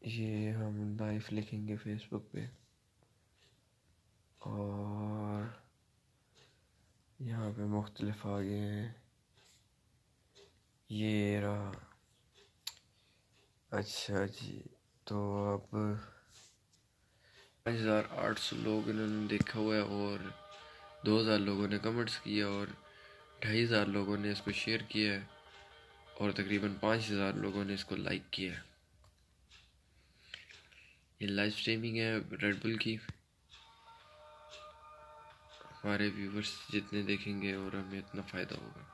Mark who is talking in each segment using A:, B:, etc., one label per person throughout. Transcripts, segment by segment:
A: ये हम लाइव लिखेंगे फेसबुक पे और यहाँ पे मुख्तलिफ आ गए हैं। ये रहा। अच्छा जी, तो अब 5800 लोग इन्होंने देखा हुआ है और 2000 लोगों ने कमेंट्स किया और 2500 लोगों ने इसको शेयर किया है और तकरीबन 5000 लोगों ने इसको लाइक किया है। ये लाइव स्ट्रीमिंग है रेड बुल की। हमारे व्यूवर्स जितने देखेंगे और हमें इतना फ़ायदा होगा।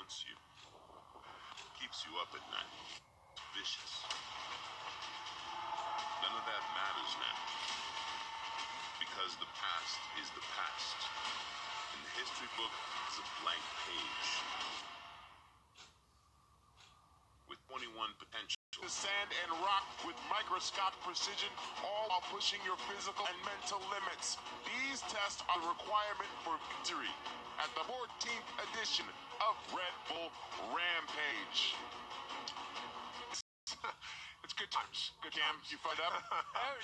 B: haunts you, keeps you up at night. It's vicious. None of that matters now, because the past is the past, and the history book is a blank page with 21 potential.
C: The sand and rock with microscopic precision, all while pushing your physical and mental limits. These tests are a requirement for victory at the 14th edition of Red Bull Rampage. It's good times. Good Cam, you fired up?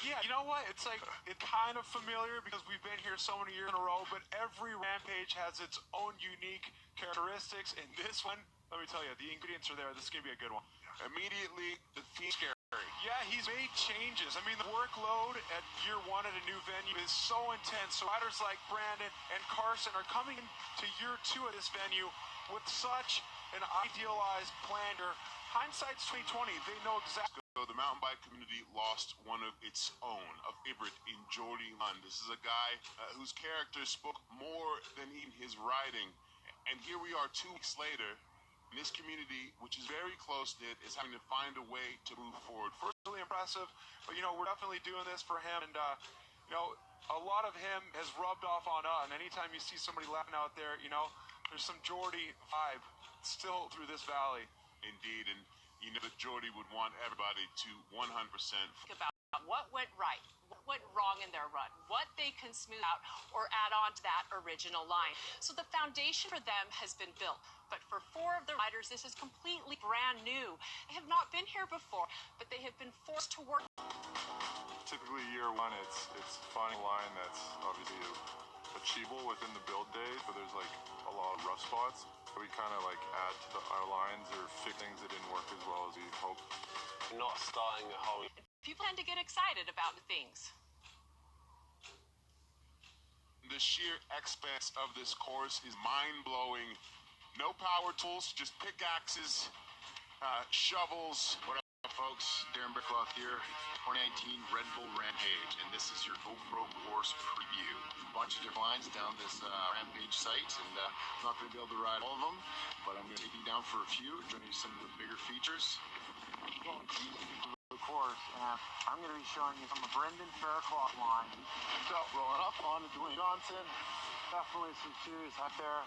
D: Yeah, you know what? It's like, it's kind of familiar because we've been here so many years in a row, but every Rampage has its own unique characteristics. And this one, let me tell you, the ingredients are there. This is going to be a good one.
C: Immediately, the theme scary.
D: Yeah, he's made changes. I mean, the workload at year one at a new venue is so intense. So riders like Brandon and Carson are coming into year two at this venue with such an idealized plan. Hindsight's 2020. They know exactly.
C: So the mountain bike community lost one of its own, a favorite in Jordy Lund. This is a guy whose character spoke more than even his riding. And here we are 2 weeks later. This community, which is very close-knit, is having to find a way to move forward.
D: First, really impressive, but, you know, we're definitely doing this for him, and, you know, a lot of him has rubbed off on us, and anytime you see somebody laughing out there, you know, there's some Jordy vibe still through this valley.
C: Indeed, and you know that Jordy would want everybody to 100%
E: about what went right, what went wrong in their run, what they can smooth out or add on to that original line. So the foundation for them has been built. But for 4 of the riders, this is completely brand new. They have not been here before, but they have been forced to work.
F: Typically year one, it's finding a line that's obviously achievable within the build days, but there's like a lot of rough spots. We kind of like add to our lines or fix things that didn't work as well as we hoped.
G: Not starting a whole.
E: People tend to get excited about things.
C: The sheer expanse of this course is mind-blowing. No power tools, just pickaxes, shovels.
H: What up, folks? Darren Brickloff here, 2019 Red Bull Rampage, and this is your GoPro course preview. A bunch of different lines down this Rampage site, and I'm not going to be able to ride all of them, but I'm going to take you down for a few, showing you some of the bigger features.
I: The course, and I'm going to be showing you some of Brendan Faircloth line. So, rolling up on to Dwayne Johnson. Definitely some serious out there.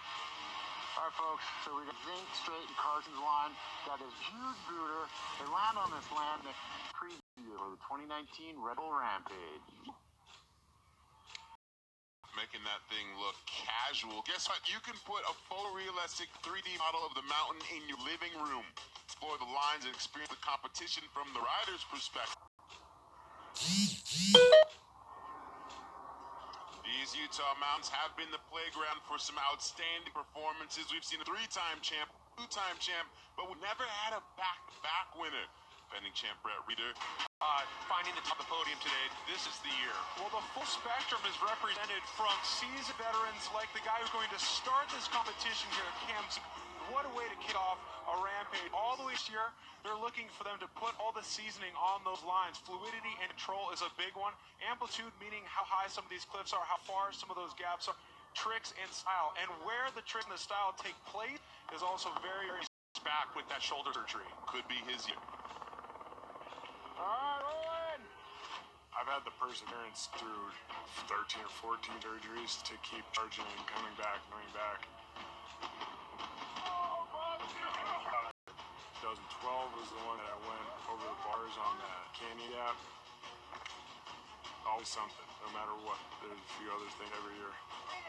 I: All right, folks, so we got Zink, Straight, and Carson's line. Got this huge booter. They land on this land next preview for the 2019 Red Bull Rampage.
C: Making that thing look casual. Guess what? You can put a photorealistic 3D model of the mountain in your living room. Explore the lines and experience the competition from the rider's perspective. These Utah mountains have been the playground for some outstanding performances. We've seen a 3-time champ, 2-time champ, but we never had a back-to-back winner. Defending champ Brett Reeder.
D: Finding the top of the podium today, this is the year. Well, the full spectrum is represented from seasoned veterans like the guy who's going to start this competition here at Camps. What a way to kick off a Rampage. All the way this year, they're looking for them to put all the seasoning on those lines. Fluidity and control is a big one. Amplitude, meaning how high some of these cliffs are, how far some of those gaps are. Tricks and style. And where the trick and the style take place is also very, very back with that shoulder surgery.
C: Could be his year.
I: All right, rolling!
F: I've had the perseverance through 13 or 14 surgeries to keep charging and coming back. 2012 was the one that I went over the bars on that Canyon Gap. Always something, no matter what. There's a few other things every year.
D: Oh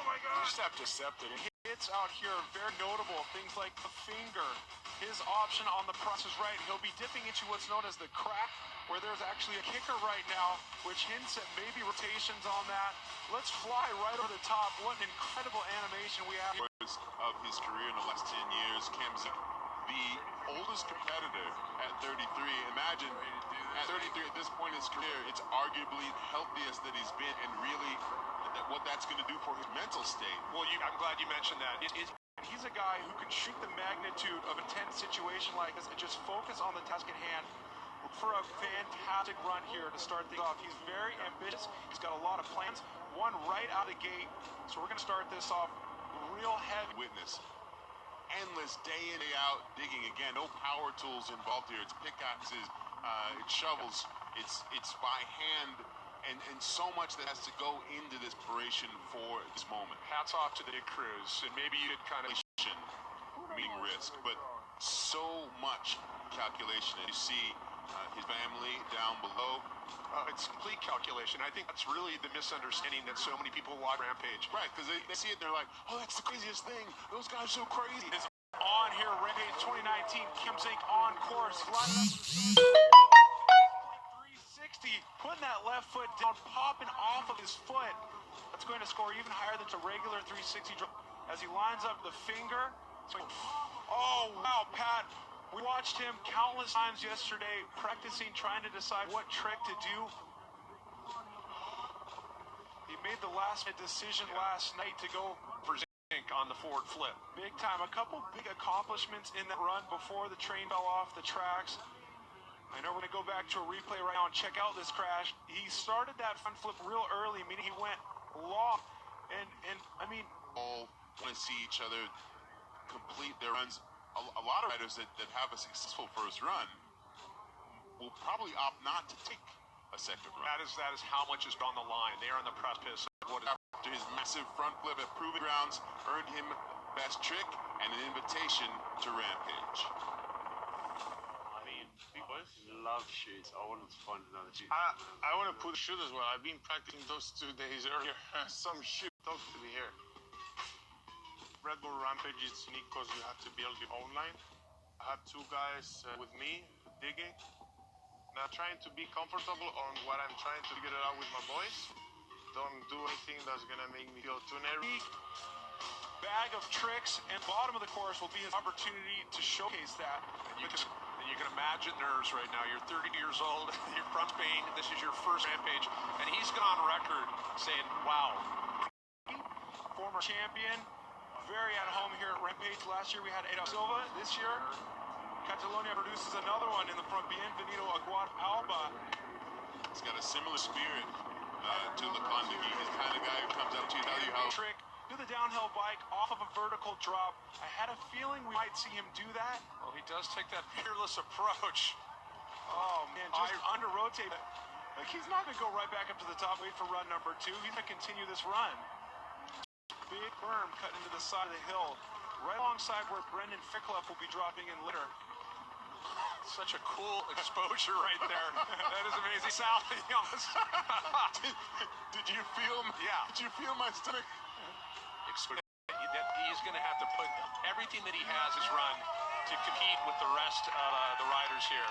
D: my
F: You
D: God!
F: just have to accept it.
D: Hits out here are very notable. Things like the finger. His option on the press is right. He'll be dipping into what's known as the crack, where there's actually a kicker right now, which hints at maybe rotations on that. Let's fly right over the top. What an incredible animation we have.
C: Of his career in the last 10 years, Cam Zink, the oldest competitor at 33. Imagine at 33 at this point in his career, it's arguably the healthiest that he's been, and really what that's going to do for his mental state.
D: Well, I'm glad you mentioned that. He's a guy who can shrink the magnitude of a tense situation like this and just focus on the task at hand. For a fantastic run here to start things off. He's very ambitious. He's got a lot of plans. one right out of the gate. So we're going to start this off real heavy.
C: Witness. Endless day in, day out digging. Again, no power tools involved here. It's pickaxes, it's shovels, it's by hand, and so much that has to go into this preparation for this moment.
D: Hats off to the crews, and maybe you did kind of
C: Meaning risk, but so much calculation. And you see his family down below.
D: It's complete calculation. I think that's really the misunderstanding that so many people watch Rampage.
C: Right, because they see it and they're like, oh, that's the craziest thing. Those guys are so crazy.
D: It's on here, Rampage 2019, Cam Zink on course. 360, putting that left foot down, popping off of his foot. That's going to score even higher than a regular 360 drop. As he lines up the finger. Oh, wow, Pat. We watched him countless times yesterday practicing, trying to decide what trick to do. He made the last decision last night to go for Zink on the forward flip. Big time. A couple big accomplishments in that run before the train fell off the tracks. I know we're going to go back to a replay right now and check out this crash. He started that front flip real early, meaning he went long. And I mean,
C: all want to see each other complete their runs. A lot of riders that have a successful first run will probably opt not to take a second run.
D: That is how much is on the line. They are on the precipice of what is
C: After his massive front flip at Proving Grounds earned him best trick and an invitation to Rampage.
G: I mean, big boys love shoots. I wanted to find another shoot.
F: I want to put shoot as well. I've been practicing those 2 days earlier. Some shit talks to be here. Red Bull Rampage is unique because you have to build your own line. I had 2 guys with me digging. Now trying to be comfortable on what I'm trying to figure it out with my boys. Don't do anything that's gonna make me feel too nervous.
D: Bag of tricks, and bottom of the course will be his opportunity to showcase that. And you can imagine nerves right now. You're 30 years old, you're front pain, this is your first Rampage, and he's gone on record saying, wow. Former champion, very at home here at Rampage. Last year we had Adolfo Silva. This year, Catalonia produces another one in the front. Bienvenido Aguad Alba.
C: He's got a similar spirit to Laconda. He's the kind of guy who comes up to you, tell you how.
D: Trick, do the downhill bike off of a vertical drop. I had a feeling we might see him do that. Well, he does take that fearless approach. Oh, man, just under-rotate. Like, he's not going to go right back up to the top, wait for run number 2. He's going to continue this run. Big berm cut into the side of the hill, right alongside where Brendan Fickleff will be dropping in later. Such a cool exposure right there. That is amazing. Sal,
C: did you feel?
D: Yeah.
C: Did you feel my stomach?
D: He's going to have to put everything that he has his run to compete with the rest of the riders here.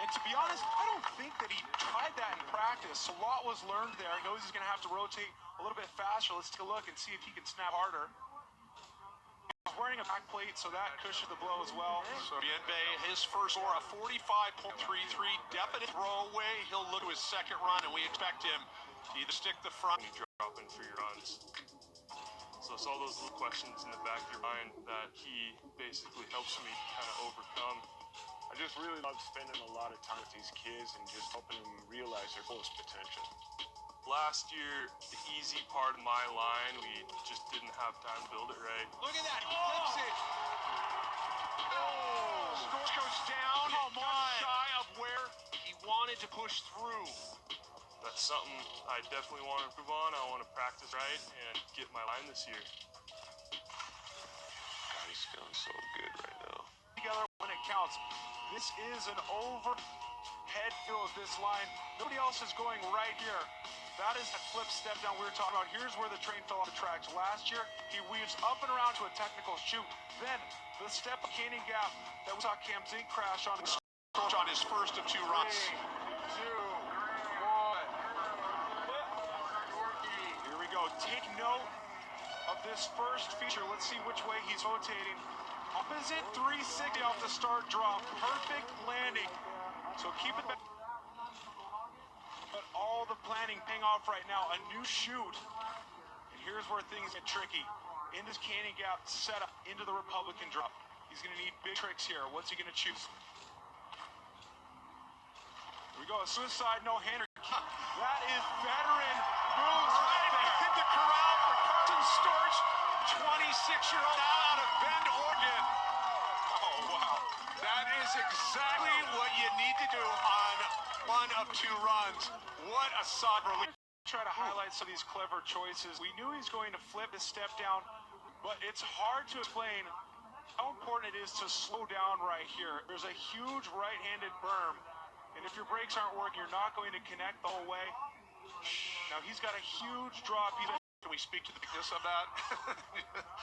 D: And to be honest, I don't think that he tried that in practice. A lot was learned there. He knows he's going to have to rotate a little bit faster. Let's take a look and see if he can snap harder. He's wearing a back plate, so that cushions the blow as well. So Bienbe, his first score, a 45.33, definite throwaway. He'll look to his second run, and we expect him to either stick the front.
F: You drop in for your runs. So it's all those little questions in the back of your mind that he basically helps me kind of overcome. I just really love spending a lot of time with these kids and just helping them realize their fullest potential. Last year, the easy part of my line, we just didn't have time to build it right.
D: Look at that, he flips it. Oh, score goes down, just shy of where he wanted to push through.
F: That's something I definitely want to improve on. I want to practice right and get my line this year.
C: God, he's feeling so good right now.
D: Together when it counts. This is an overhead feel of this line. Nobody else is going right here. That is that flip step down we were talking about. Here's where the train fell off the tracks. Last year, he weaves up and around to a technical shoot. Then, the step of Canyon Gap that we saw Cam Zink crash on his first of 2 runs. 3, 2, 1. Here we go. Take note of this first feature. Let's see which way he's rotating. Opposite 360 off the start drop. Perfect landing. So keep it back. But all the planning paying off right now. A new shoot. And here's where things get tricky. Into Canyon Gap, set up into the Republican drop. He's going to need big tricks here. What's he going to choose? Here we go. A suicide no-hander. That is veteran moves right in the corral for Carson Storch, 26-year-old out of Bend, Oregon. Oh, wow. That is exactly what you need to do on one of two runs. What a solid release. Try to highlight some of these clever choices. We knew he's going to flip his step down, but it's hard to explain how important it is to slow down right here. There's a huge right-handed berm, and if your brakes aren't working, you're not going to connect the whole way. Now he's got a huge drop. Can we speak to the bigness of that?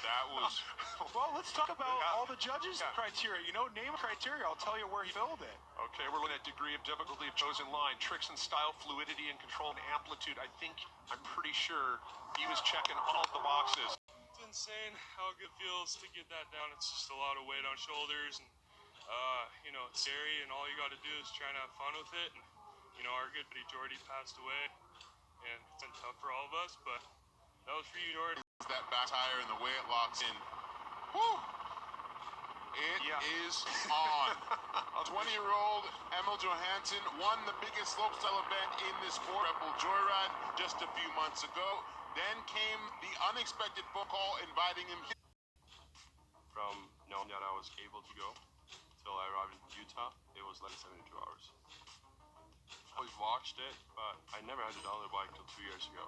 C: That was...
D: Well, let's talk about all the judges' criteria. You know, name a criteria. I'll tell you where he filled it.
J: Okay, we're looking at degree of difficulty of chosen line, tricks and style, fluidity and control and amplitude. I'm pretty sure he was checking all of the boxes.
K: It's insane how good it feels to get that down. It's just a lot of weight on shoulders, and you know, it's scary, and all you got to do is try and have fun with it. And, you know, our good buddy Jordy passed away, and it's been tough for all of us, but that was for you, Jordy.
C: That back tire and the way it locks in. Woo! It is on. 20-year-old Emil Johansson won the biggest slopestyle event in this sport, Red Bull Joyride, just a few months ago. Then came the unexpected phone call inviting him.
K: From knowing that I was able to go till I arrived in Utah, it was like 72 hours. I always watched it, but I never had to download the bike till 2 years ago.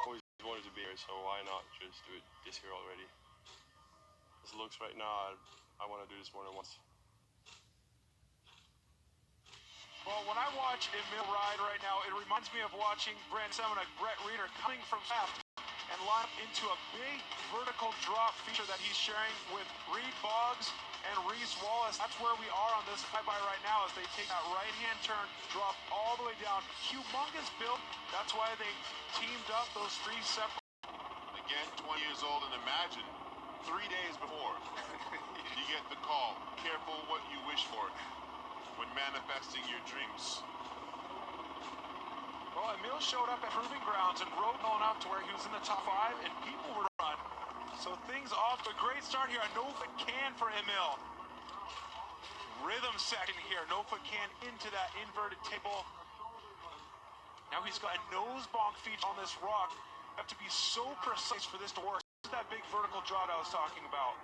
K: Always wanted to be here, so why not just do it this year already? As it looks right now, I want to do this more than once.
D: Well, when I watch Emil ride right now, it reminds me of watching Brand Semina, Brett Reeder coming from shaft and line up into a big vertical drop feature that he's sharing with Reed Boggs and Reese Wallace. That's where we are on this flyby right now as they take that right-hand turn, drop all the way down. Humongous build. That's why they teamed up those three separate.
C: Again, 20 years old, and imagine 3 days before you get the call. Careful what you wish for when manifesting your dreams.
D: Well, Emil showed up at Proving Grounds and rode on up to where he was in the top 5, and people were run. So things off to a great start here. A no-foot can for Emil. Rhythm second here. No-foot can into that inverted table. Now he's got a nose bonk feature on this rock. You have to be so precise for this to work. This is that big vertical drop I was talking about.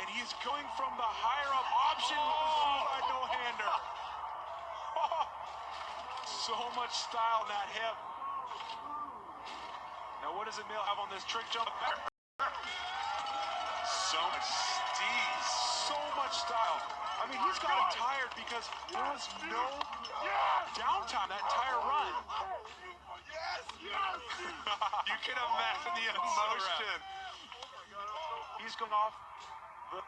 D: And he's going from the higher up option. No-hander. So much style in that hip. Now what does Emil have on this trick jump?
C: So much steez.
D: So much style. I mean, he's got him tired because there was no downtime that entire run. You can imagine the emotion. He's going off the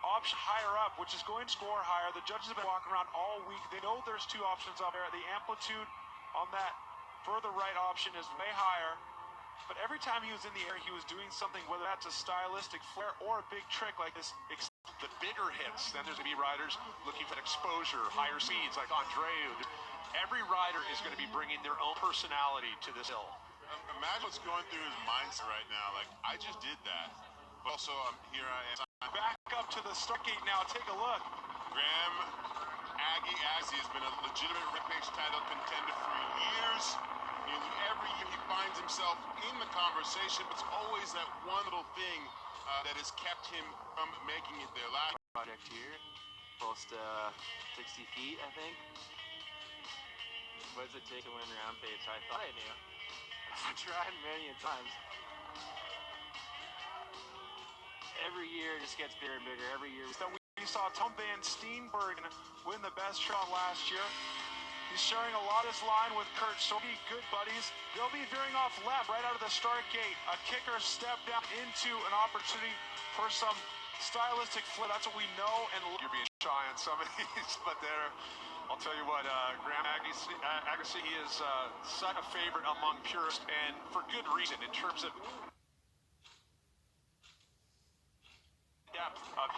D: option higher up, which is going to score higher. The judges have been walking around all week. They know there's two options up there. The amplitude on that further right option is way higher. But every time he was in the air, he was doing something, whether that's a stylistic flair or a big trick like this.
J: The bigger hits, then there's going to be riders looking for exposure, higher speeds like Andreu. Every rider is going to be bringing their own personality to this hill.
C: Imagine what's going through his mindset right now. Like, I just did that. But also, here I am.
D: Back up to the start gate now. Take a look.
C: Graham Aggie has been a legitimate Rampage title contender for years. Nearly every year he finds himself in the conversation, but it's always that one little thing that has kept him from making it there. Last
L: project here, close to 60 feet, I think. What does it take to win Rampage? I thought I knew. I've tried many times. Every year it just gets bigger and bigger. Every year.
D: So we saw Tom Van Steenbergen win the best shot last year. He's sharing a lot of his line with Kurt Sogi, good buddies. They'll be veering off left right out of the start gate. A kicker step down into an opportunity for some stylistic flip. That's what we know. And
J: you're being shy on some of these, but I'll tell you what, Graham Agassi, he is such a favorite among purists, and for good reason in terms of